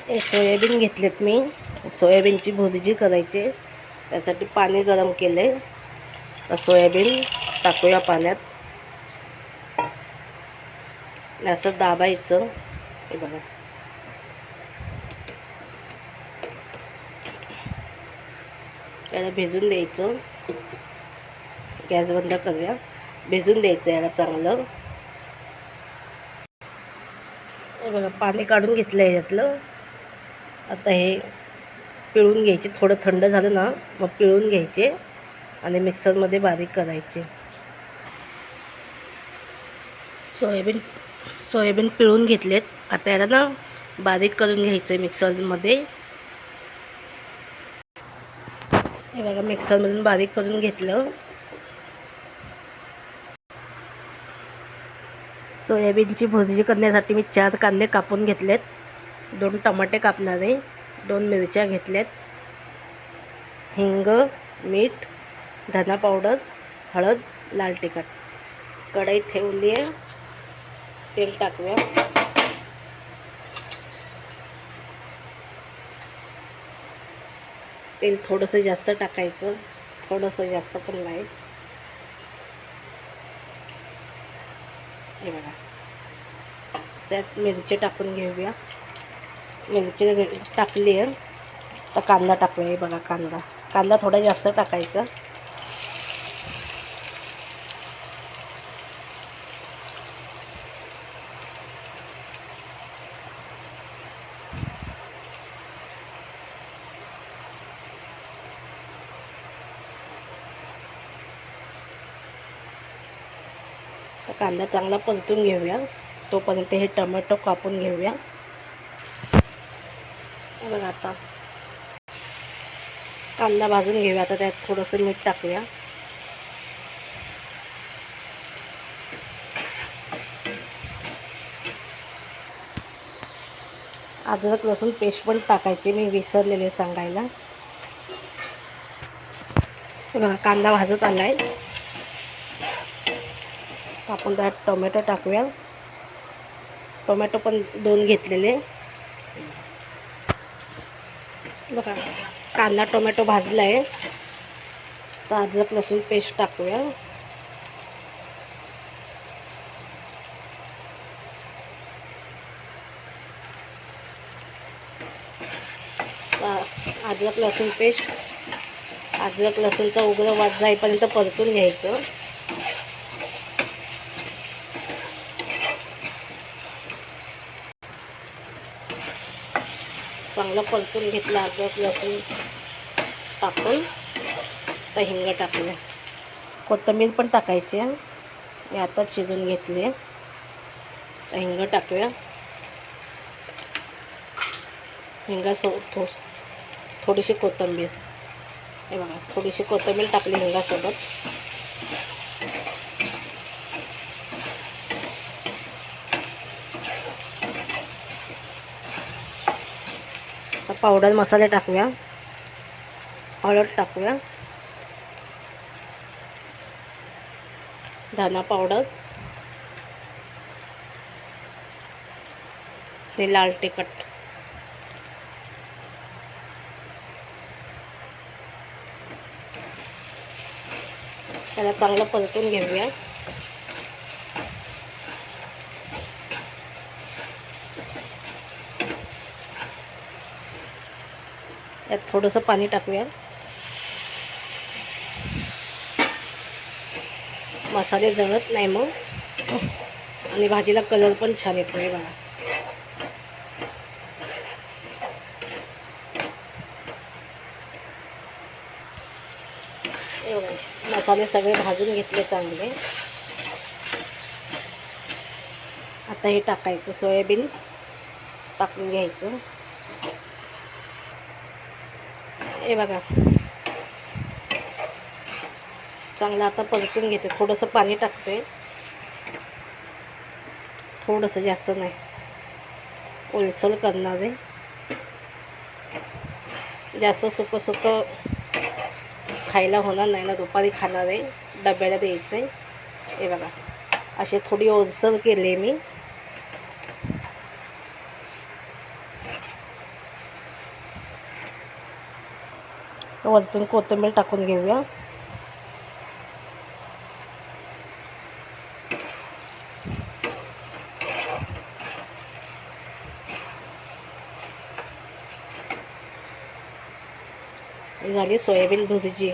हे सोयाबीन घेतलेत मी. सोयाबीनची भुर्जी करायची, त्यासाठी पाणी गरम केले. तर सोयाबीन टाकूया पाण्यात. असं दाबायचं. हे बघा, याला भिजून द्यायचं. गॅस बंद करूया. भिजून द्यायचं याला चांगलं. हे बघा, पाणी काढून घेतलं आहे यातलं. आता हे पिळून घ्यायचे. थोडं थंड झालं ना मग पिळून घ्यायचे आणि मिक्सरमध्ये बारीक करायचे. सोयाबीन पिळून घेतलेत. आता याला ना बारीक करून घ्यायचं आहे मिक्सरमध्ये. हे बघा, मिक्सरमधून बारीक करून घेतलं. सोयाबीनची भुर्जी करण्यासाठी मी 4 कांदे कापून घेतलेत. 2 टमाटे कापणार आहे. 2 मिरच्या घेतल्यात. हिंग, मीठ, धना पावडर, हळद, लाल तिखट. कढई ठेवली आहे. तेल टाकूया. तेल थोडंसं जास्त टाकायचं, थोडंसं जास्त पण नाही. हे बघा, त्यात मिरची टाकून घेऊया. मिरची टाकली आहे. तर कांदा टाकूया. हे बघा, कांदा थोडा जास्त टाकायचा. कांदा चांगला परतून घेऊया. तोपर्यंत हे टोमॅटो कापून घेऊया. बघा, आता कांदा भाजून घेऊया. आता त्यात थोडंसं मीठ टाकूया. अद्रक लसूण पेस्ट पण टाकायची, मी विसरलेले सांगायला. बघा, कांदा भाजत आलाय. आपण त्यात टोमॅटो टाकूया. टोमॅटो पण 2 घेतलेले. बघा, कांदा टोमॅटो भाजला आहे. तर अद्रक लसूण पेस्ट टाकूया. अद्रक लसूण पेस्ट, अद्रक लसूणचा उग्र वास जाईपर्यंत परतून घ्यायचं. चांगलं परतून घेतलं. अद्रक लसूण टाकून तर हिंग टाकूया. कोथिंबीर पण टाकायची आहे. मी आता चिरून घेतली आहे. तर हिंग टाकूया. थोडीशी कोथिंबीर. हे बघा, थोडीशी कोथिंबीर टाकली हिंगासोबत. पावडर मसाले टाकूया. हळद टाकूया. धना पावडर, ते लाल तिखट. त्याला चांगलं परतून घेऊया. यात थोडंसं पाणी टाकूया. मसाले जळत नाही मग, आणि भाजीला कलर पण छान येतो. आहे बघा, मसाले सगळे भाजून घेतले चांगले. आता हे टाकायचं. सोयाबीन टाकून घ्यायचं. हे बघा, चांगलं आता परतून घेते. थोडंसं पाणी टाकते, थोडंसं, जास्त नाही. ओलसर करणार आहे. जास्त सुकं खायला होणार नाही ना, दुपारी खाणार आहे, डब्याला द्यायचं आहे. हे बघा, असे थोडी ओलसर केले मी. वरतून कोथिंबीर टाकून घेऊया. झाली सोयाबीन भुर्जी.